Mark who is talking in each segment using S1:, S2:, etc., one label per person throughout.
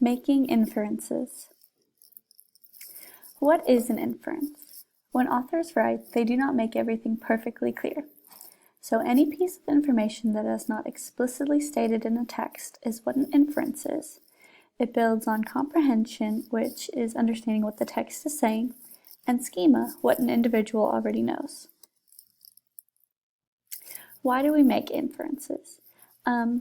S1: Making inferences. What is an inference? When authors write, they do not make everything perfectly clear. So any piece of information that is not explicitly stated in a text is what an inference is. It builds on comprehension, which is understanding what the text is saying, and schema, what an individual already knows. Why do we make inferences?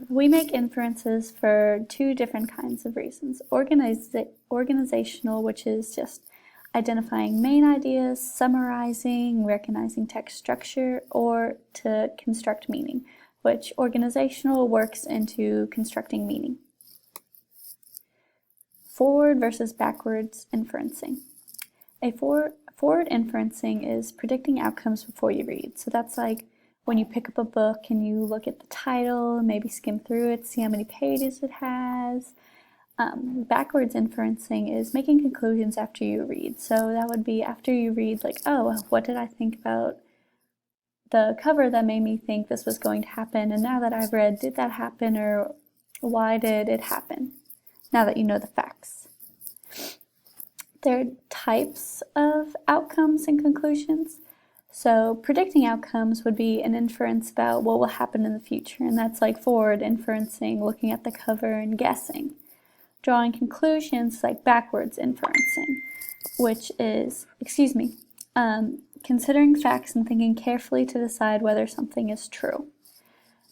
S1: We make inferences for two different kinds of reasons. Organizational, which is just identifying main ideas, summarizing, recognizing text structure, or to construct meaning, which organizational works into constructing meaning. Forward versus backwards inferencing. A forward inferencing is predicting outcomes before you read. So that's like when you pick up a book and you look at the title, maybe skim through it, see how many pages it has. Backwards inferencing is making conclusions after you read. So that would be after you read, like, oh, what did I think about the cover that made me think this was going to happen? And now that I've read, did that happen, or why did it happen? Now that you know the facts. There are types of outcomes and conclusions. So predicting outcomes would be an inference about what will happen in the future, and that's like forward inferencing, looking at the cover and guessing. Drawing conclusions like backwards inferencing, which is, considering facts and thinking carefully to decide whether something is true.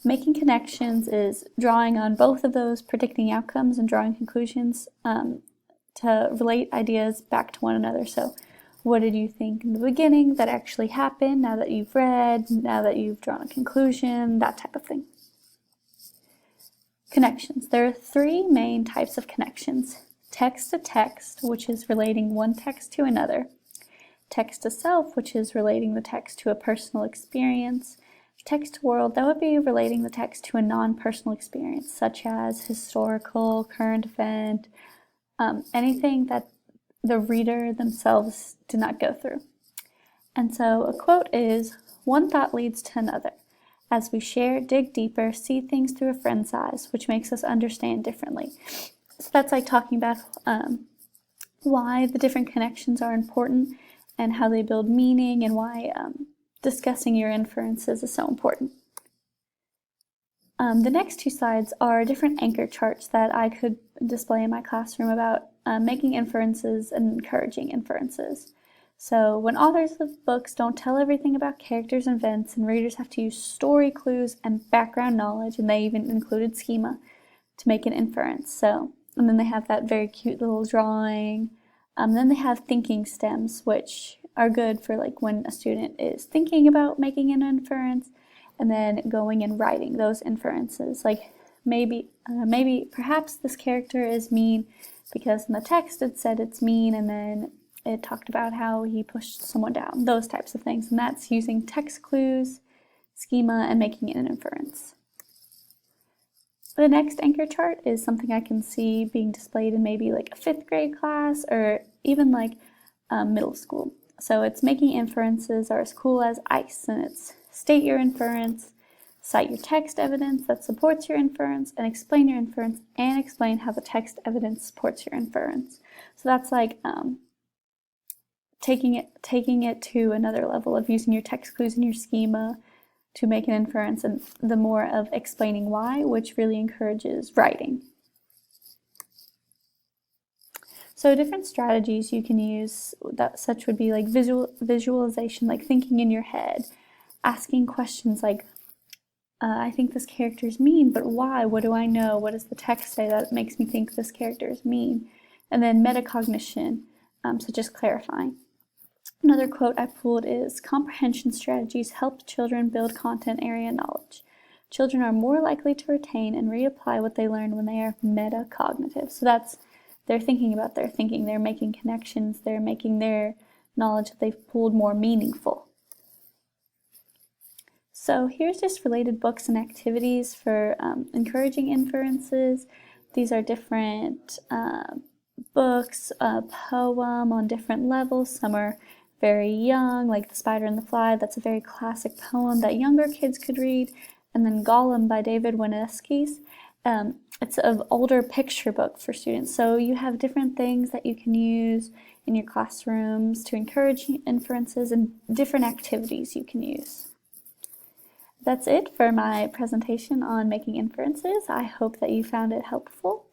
S1: Making connections is drawing on both of those, predicting outcomes and drawing conclusions to relate ideas back to one another. So what did you think in the beginning that actually happened now that you've read, now that you've drawn a conclusion, that type of thing. Connections. There are three main types of connections. Text to text, which is relating one text to another. Text to self, which is relating the text to a personal experience. Text to world, that would be relating the text to a non-personal experience, such as historical, current event, anything that the reader themselves did not go through. And so a quote is, "One thought leads to another. As we share, dig deeper, see things through a friend's eyes, which makes us understand differently." So that's like talking about why the different connections are important and how they build meaning, and why discussing your inferences is so important. The next two slides are different anchor charts that I could display in my classroom about making inferences and encouraging inferences. So when authors of books don't tell everything about characters and events, and readers have to use story clues and background knowledge, and they even included schema to make an inference. So, and then they have that very cute little drawing. Then they have thinking stems, which are good for like when a student is thinking about making an inference, and then going and writing those inferences. Like perhaps this character is mean because in the text it said it's mean, and then it talked about how he pushed someone down, those types of things. And that's using text clues, schema, and making an inference. The next anchor chart is something I can see being displayed in maybe like a 5th grade class, or even like middle school. So it's making inferences are as cool as ice, and it's state your inference, cite your text evidence that supports your inference, and explain your inference, and explain how the text evidence supports your inference. So that's like taking it to another level of using your text clues and your schema to make an inference, and the more of explaining why, which really encourages writing. So different strategies you can use, such would be like visualization, like thinking in your head, asking questions like, I think this character is mean, but why? What do I know? What does the text say that makes me think this character is mean? And then metacognition, so just clarifying. Another quote I pulled is, "Comprehension strategies help children build content area knowledge. Children are more likely to retain and reapply what they learn when they are metacognitive." So that's, they're thinking about their thinking, they're making connections, they're making their knowledge that they've pulled more meaningful. So here's just related books and activities for encouraging inferences. These are different books, a poem on different levels. Some are very young, like The Spider and the Fly. That's a very classic poem that younger kids could read. And then Gollum by David Wineskis. it's an older picture book for students, so you have different things that you can use in your classrooms to encourage inferences and different activities you can use. That's it for my presentation on making inferences. I hope that you found it helpful.